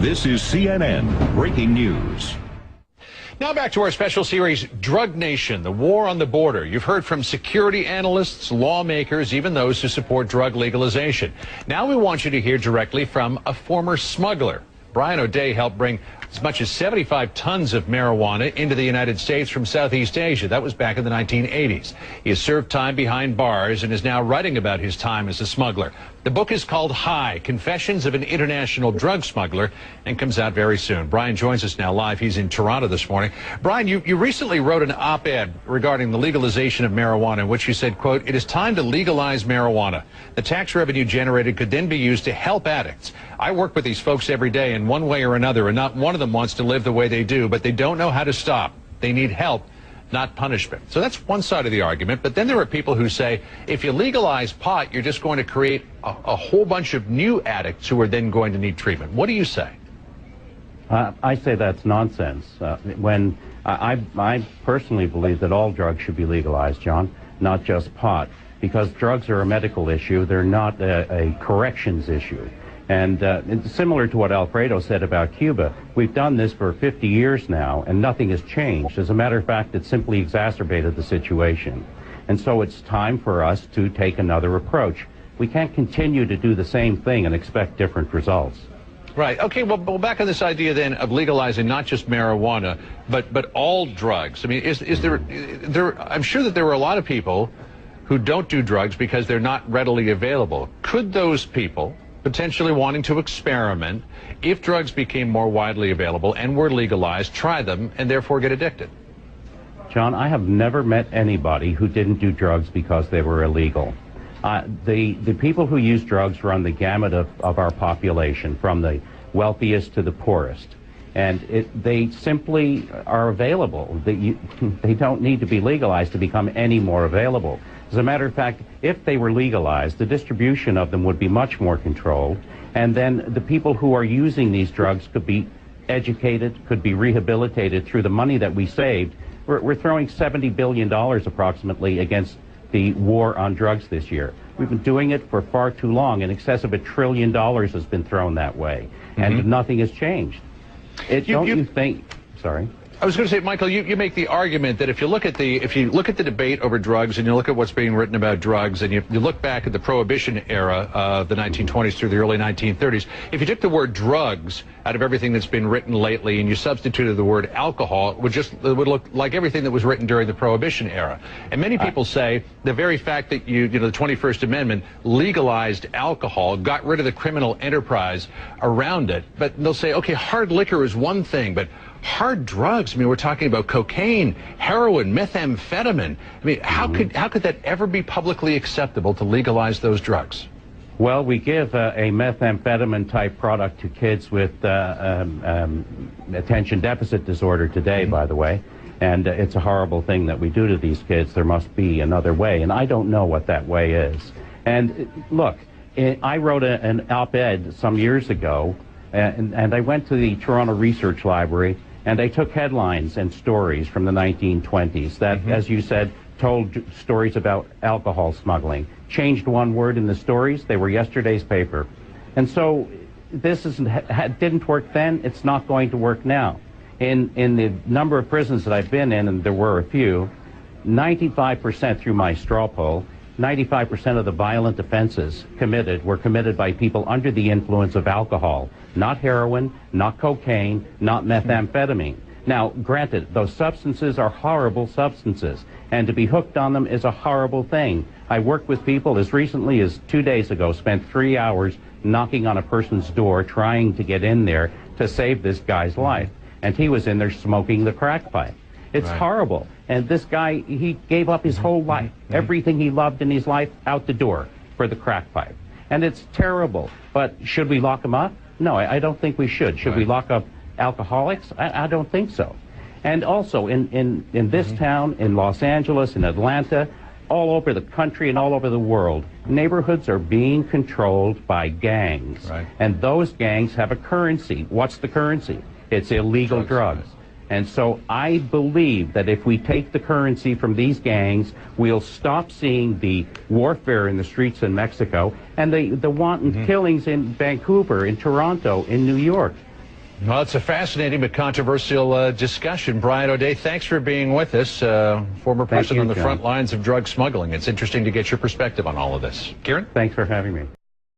This is CNN Breaking News. Now back to our special series, Drug Nation, the war on the border. You've heard from security analysts, lawmakers, even those who support drug legalization. Now we want you to hear directly from a former smuggler. Brian O'Day helped bring as much as 75 tons of marijuana into the United States from Southeast Asia. That was back in the 1980s. He has served time behind bars and is now writing about his time as a smuggler. The book is called High, Confessions of an International Drug Smuggler, and comes out very soon. Brian joins us now live. He's in Toronto this morning. Brian, you recently wrote an op-ed regarding the legalization of marijuana in which you said, quote, "It is time to legalize marijuana. The tax revenue generated could then be used to help addicts. I work with these folks every day in one way or another, and not one of them wants to live the way they do, but they don't know how to stop. They need help, not punishment." So that's one side of the argument. But then there are people who say if you legalize pot, you're just going to create a whole bunch of new addicts who are then going to need treatment. What do you say? I say that's nonsense. When I personally believe that all drugs should be legalized, John, not just pot, because drugs are a medical issue. They're not a corrections issue. And it's similar to what Alfredo said about Cuba. We've done this for 50 years now, and nothing has changed. As a matter of fact, it simply exacerbated the situation. And so it's time for us to take another approach. We can't continue to do the same thing and expect different results. Right. Okay. Well, back on this idea then of legalizing not just marijuana, but all drugs. I mean, is there? I'm sure that there are a lot of people who don't do drugs because they're not readily available. Could those people potentially wanting to experiment, if drugs became more widely available and were legalized, try them and therefore get addicted? John, I have never met anybody who didn't do drugs because they were illegal. The people who use drugs run the gamut of our population, from the wealthiest to the poorest. And they simply are available. They don't need to be legalized to become any more available. As a matter of fact, if they were legalized, the distribution of them would be much more controlled, and then the people who are using these drugs could be educated, could be rehabilitated through the money that we saved. We're throwing $70 billion approximately against the war on drugs this year. We've been doing it for far too long. In excess of $1 trillion has been thrown that way, and nothing has changed. Don't you think? Sorry. I was going to say, Michael, you make the argument that if you look at the debate over drugs and you look at what's being written about drugs and you look back at the Prohibition era of the 1920s through the early 1930s, if you took the word drugs out of everything that's been written lately and you substituted the word alcohol, it would look like everything that was written during the Prohibition era. And many people say the very fact that the 21st Amendment legalized alcohol got rid of the criminal enterprise around it. But they'll say, okay, hard liquor is one thing, but hard drugs, I mean, we're talking about cocaine, heroin, methamphetamine. I mean, how could that ever be publicly acceptable to legalize those drugs? Well, we give a methamphetamine type product to kids with attention deficit disorder today, by the way, and it's a horrible thing that we do to these kids. There must be another way, and I don't know what that way is. And look, I wrote an op-ed some years ago, and I went to the Toronto Research Library, and I took headlines and stories from the 1920s that, as you said, told stories about alcohol smuggling. Changed one word in the stories, they were yesterday's paper. And so this didn't work then, it's not going to work now. In the number of prisons that I've been in, and there were a few, 95% through my straw poll, 95% of the violent offenses were committed by people under the influence of alcohol, not heroin, not cocaine, not methamphetamine. Now, granted, those substances are horrible substances, and to be hooked on them is a horrible thing. I worked with people as recently as 2 days ago, spent 3 hours knocking on a person's door, trying to get in there to save this guy's life. And he was in there smoking the crack pipe. It's horrible. And this guy, he gave up his whole life, everything he loved in his life, out the door for the crack pipe. And it's terrible. But should we lock him up? No, I don't think we should. Should we lock up alcoholics? I don't think so. And also, in this town, in Los Angeles, in Atlanta, all over the country and all over the world, neighborhoods are being controlled by gangs. And those gangs have a currency. What's the currency? It's illegal drugs. And so I believe that if we take the currency from these gangs, we'll stop seeing the warfare in the streets in Mexico and the wanton killings in Vancouver, in Toronto, in New York. Well, it's a fascinating but controversial discussion. Brian O'Day, thanks for being with us. Former person on the front lines of drug smuggling. It's interesting to get your perspective on all of this. Kieran? Thanks for having me.